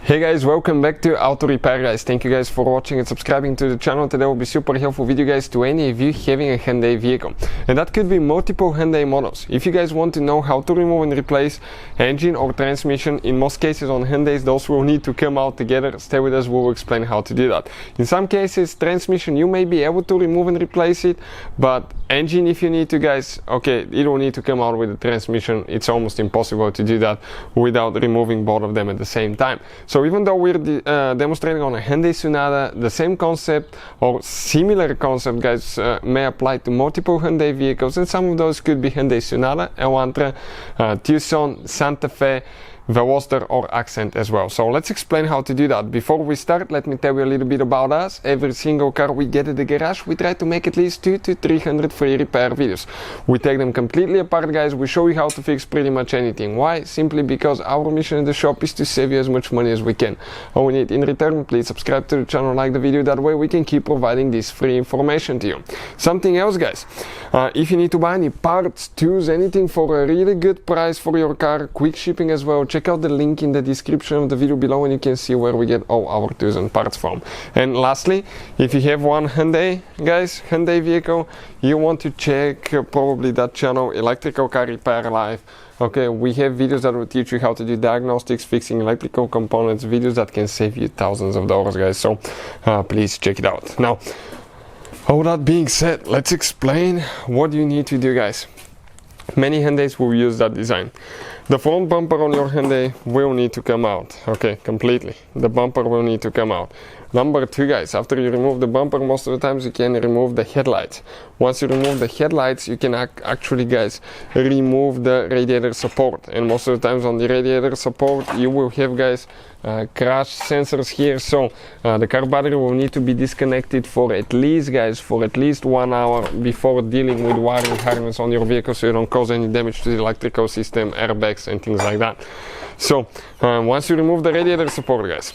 Hey guys, welcome back to Auto Repair guys. Thank you guys for watching and subscribing to the channel. Today will be super helpful video guys to any of you having a Hyundai vehicle. And that could be multiple Hyundai models. If you guys want to know how to remove and replace engine or transmission, in most cases on Hyundais those will need to come out together. Stay with us, we will explain how to do that. In some cases transmission you may be able to remove and replace it, but engine if you need to guys, okay, it will need to come out with the transmission. It's almost impossible to do that without removing both of them at the same time. So even though we're demonstrating on a Hyundai Sonata, the same concept or similar concept guys may apply to multiple Hyundai vehicles, and some of those could be Hyundai Sonata, Elantra, Tucson, Santa Fe, Veloster or Accent as well. So let's explain how to do that. Before we start, let me tell you a little bit about us. Every single car we get at the garage, we try to make at least 200 to 300 free repair videos. We take them completely apart guys, we show you how to fix pretty much anything. Why? Simply because our mission in the shop is to save you as much money as we can. All we need in return, please subscribe to the channel, like the video, that way we can keep providing this free information to you. Something else guys, if you need to buy any parts, tools, anything for a really good price for your car, quick shipping as well, check out the link in the description of the video below and you can see where we get all our tools and parts from. And lastly, if you have one Hyundai vehicle, you want to check probably that channel, Electrical Car Repair Live. Okay, we have videos that will teach you how to do diagnostics, fixing electrical components, videos that can save you thousands of dollars guys, so please check it out. Now, all that being said, let's explain what you need to do guys. Many Hyundais will use that design. The front bumper on your Hyundai will need to come out, okay, completely. The bumper will need to come out. Number two guys, after you remove the bumper, most of the times you can remove the headlights. Once you remove the headlights, you can actually guys remove the radiator support. And most of the times on the radiator support you will have guys crash sensors here, so the car battery will need to be disconnected for at least 1 hour before dealing with wiring harness on your vehicle, so you don't cause any damage to the electrical system, airbags and things like that. So once you remove the radiator support guys,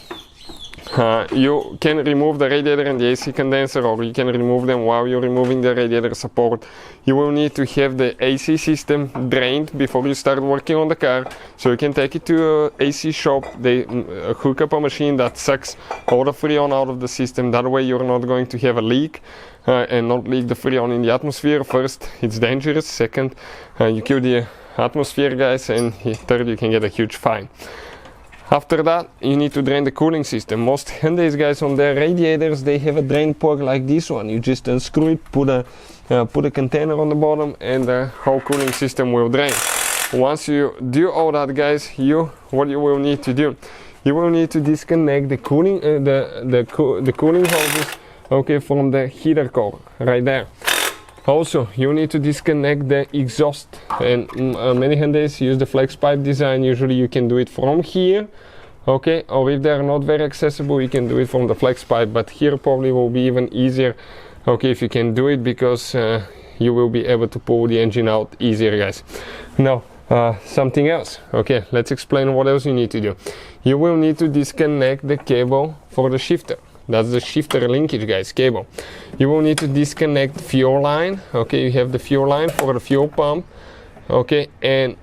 you can remove the radiator and the AC condenser, or you can remove them while you're removing the radiator support. You will need to have the AC system drained before you start working on the car, so you can take it to an AC shop. They hook up a machine that sucks all the freon out of the system. That way you're not going to have a leak and not leak the freon in the atmosphere. First, it's dangerous. Second, you kill the atmosphere guys, and third, you can get a huge fine. After that, you need to drain the cooling system. Most Hyundais guys on their radiators, they have a drain plug like this one. You just unscrew it, put a container on the bottom, and the whole cooling system will drain. Once you do all that guys, what you will need to do, you will need to disconnect the cooling the cooling hoses, okay, from the heater core right there. Also, you need to disconnect the exhaust, and many Hyundais use the flex pipe design. Usually you can do it from here, okay, or if they're not very accessible you can do it from the flex pipe, but here probably will be even easier, okay, if you can do it, because you will be able to pull the engine out easier guys. Now something else, okay, let's explain what else you need to do. You will need to disconnect the cable for the shifter. That's the shifter linkage guys, cable. You will need to disconnect fuel line, okay, you have the fuel line for the fuel pump, okay, and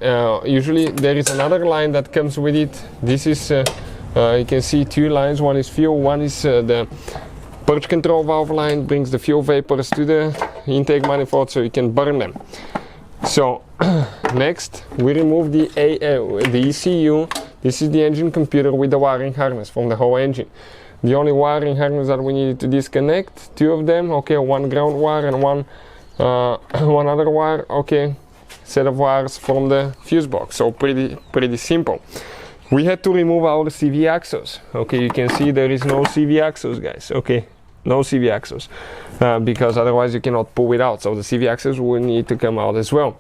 usually there is another line that comes with it. This is you can see two lines, one is fuel, one is the purge control valve line, brings the fuel vapors to the intake manifold so you can burn them. So next we remove the ECU. This is the engine computer with the wiring harness from the whole engine. The only wiring harness that we needed to disconnect, two of them, okay, one ground wire and one other wire, okay, set of wires from the fuse box. So pretty simple. We had to remove our CV axles, okay, you can see there is no CV axles guys, okay, no CV axles, because otherwise you cannot pull it out, so the CV axles will need to come out as well.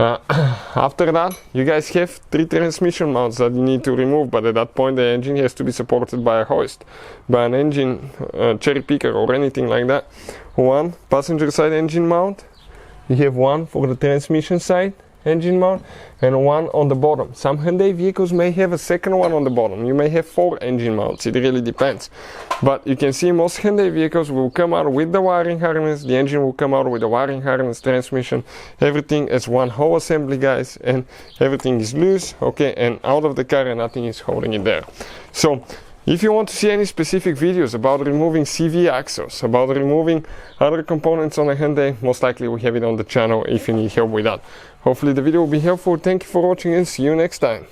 After that, you guys have 3 transmission mounts that you need to remove, but at that point the engine has to be supported by a hoist, by an engine cherry picker or anything like that. One passenger side engine mount, you have one for the transmission side engine mount, and one on the bottom. Some Hyundai vehicles may have a second one on the bottom. You may have 4 engine mounts, it really depends. But you can see most Hyundai vehicles will come out with the wiring harness, the engine will come out with the wiring harness, transmission, everything as one whole assembly guys, and everything is loose, okay, and out of the car and nothing is holding it there. So if you want to see any specific videos about removing CV axles, about removing other components on a Hyundai, most likely we have it on the channel if you need help with that. Hopefully the video will be helpful. Thank you for watching and see you next time.